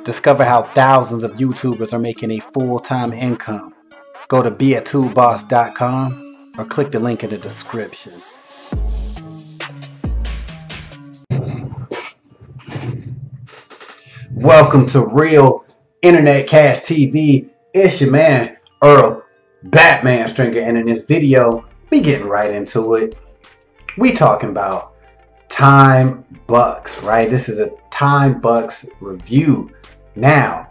Discover how thousands of YouTubers are making a full-time income. Go to beatoolboss.com or click the link in the description. Welcome to Real Internet Cash TV. It's your man, Earl Batman Stringer, and in this video, we getting right into it. We talking about TimeBucks, right? This is a TimeBucks review. Now,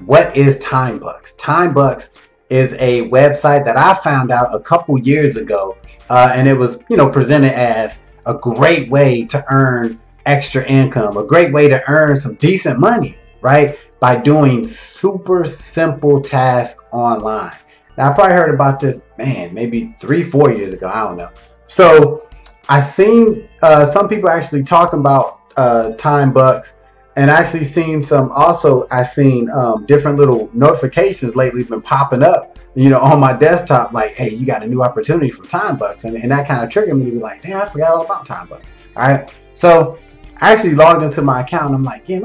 what is TimeBucks? TimeBucks is a website that I found out a couple years ago, and it was, presented as a great way to earn extra income, a great way to earn some decent money, right? By doing super simple tasks online. Now, I probably heard about this, maybe 3-4 years ago. I don't know. So I seen some people actually talking about TimeBucks, and actually seen some. Also, I seen different little notifications lately been popping up, on my desktop, like, hey, you got a new opportunity from TimeBucks, and that kind of triggered me to be like, damn, I forgot all about TimeBucks. All right, so I actually logged into my account. And I'm like, yeah,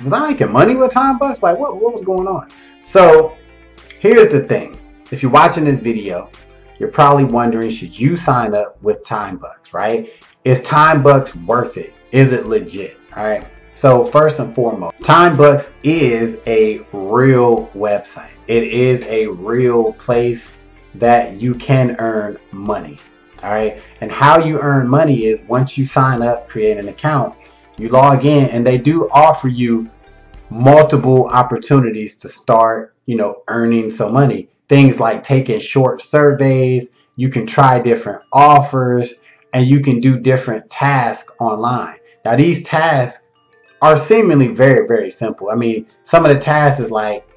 was I making money with TimeBucks? Like, what was going on? So here's the thing. If you're watching this video, you're probably wondering, should you sign up with TimeBucks, right? Is TimeBucks worth it? Is it legit? All right. So first and foremost, TimeBucks is a real website. It is a real place that you can earn money. All right. And how you earn money is once you sign up, create an account, you log in, and they do offer you multiple opportunities to start, earning some money. Things like taking short surveys, you can try different offers, and you can do different tasks online. Now, these tasks are seemingly very, very simple. I mean, some of the tasks is like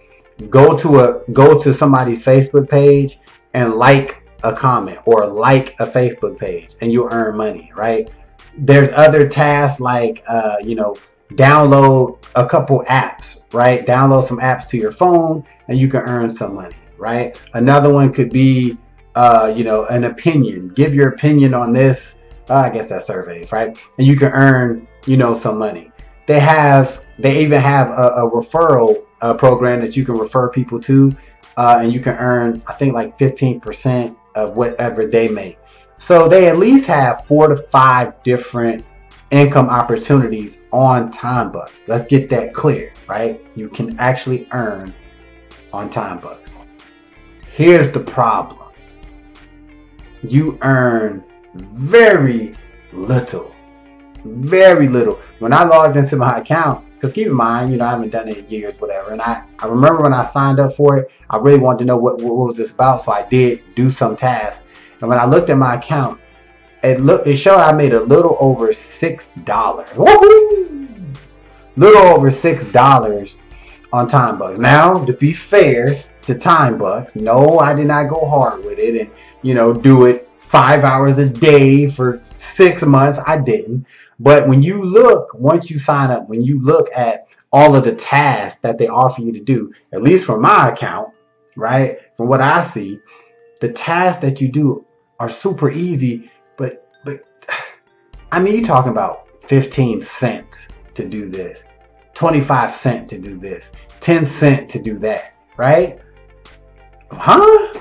go to somebody's Facebook page and like a comment or like a Facebook page, and you earn money, right? There's other tasks like download a couple apps, right? Download some apps to your phone and you can earn some money, right? Another one could be an opinion. Give your opinion on this. I guess that's surveys, right? And you can earn some money. They even have a referral program that you can refer people to, and you can earn, I think, like 15% of whatever they make. So they at least have 4 to 5 different income opportunities on TimeBucks. Let's get that clear, right? You can actually earn on TimeBucks. Here's the problem. You earn very little. Very little. When I logged into my account, because keep in mind, I haven't done it in years, whatever. And I remember when I signed up for it, I really wanted to know what was this about. So I did do some tasks. And when I looked at my account, it showed I made a little over $6. Woohoo! Little over $6 on TimeBucks. Now, to be fair to TimeBucks, no, I did not go hard with it and do it 5 hours a day for 6 months. I didn't. But when you look, once you sign up, when you look at all of the tasks that they offer you to do, at least from my account, right, from what I see, the tasks that you do are super easy. But I mean, you're talking about 15 cents to do this, 25 cents to do this, 10 cents to do that, right? Huh?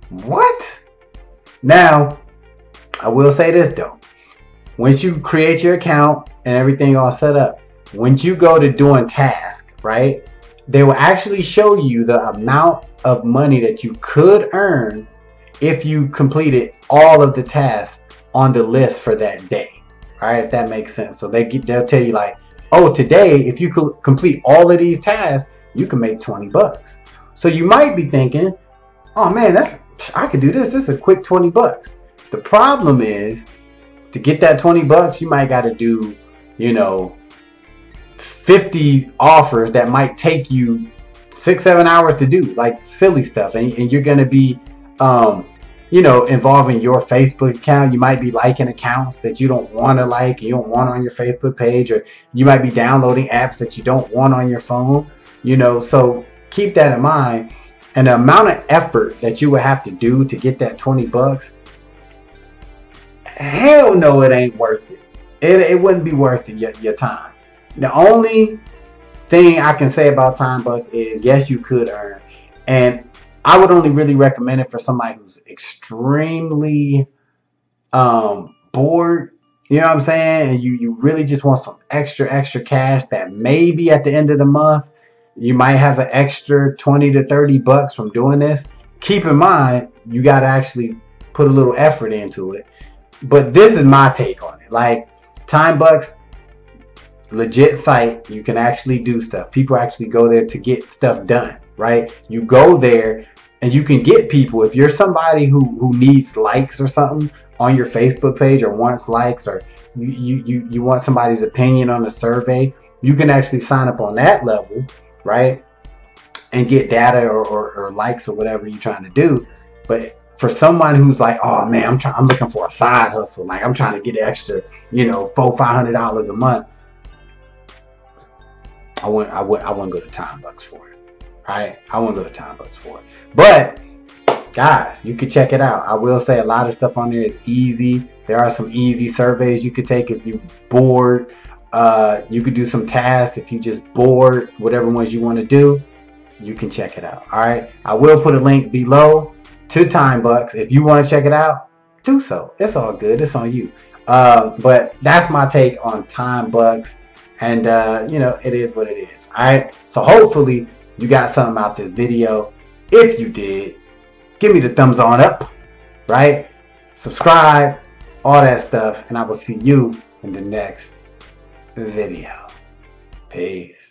What? Now, I will say this though. Once you create your account and everything all set up, once you go to doing tasks, right, they will actually show you the amount of money that you could earn if you completed all of the tasks on the list for that day. All right, if that makes sense. So they'll tell you like, oh, today, if you could complete all of these tasks, you can make $20. So you might be thinking, oh man, I could do this. This is a quick $20. The problem is, to get that $20, you might got to do, 50 offers that might take you 6-7 hours to do, like silly stuff. And you're going to be, involving your Facebook account. You might be liking accounts that you don't want to like, you don't want on your Facebook page, or you might be downloading apps that you don't want on your phone, so keep that in mind. And the amount of effort that you would have to do to get that $20, hell no, it ain't worth it. It wouldn't be worth it, your time. The only thing I can say about TimeBucks is, yes, you could earn. And I would only really recommend it for somebody who's extremely bored. You know what I'm saying? And you really just want some extra cash that maybe at the end of the month, you might have an extra 20 to 30 bucks from doing this. Keep in mind, you got to actually put a little effort into it. But this is my take on it. Like, TimeBucks, legit site. You can actually do stuff. People actually go there to get stuff done, right? You go there and you can get people. If you're somebody who needs likes or something on your Facebook page, or wants likes, or you want somebody's opinion on a survey, you can actually sign up on that level, right? And get data or likes or whatever you're trying to do. But for someone who's like, oh man, I'm looking for a side hustle, like I'm trying to get extra, $400-500 a month, I wouldn't go to TimeBucks for it, right? I wouldn't go to TimeBucks for it. But guys, you could check it out. I will say a lot of stuff on there is easy. There are some easy surveys you could take if you're bored. You could do some tasks if you just bored, whatever ones you want to do. You can check it out. All right. I will put a link below to TimeBucks. If you want to check it out, do so. It's all good. It's on you. But that's my take on TimeBucks. And, it is what it is. All right. So hopefully you got something out this video. If you did, give me the thumbs on up, right? Subscribe, all that stuff. And I will see you in the next video. Peace.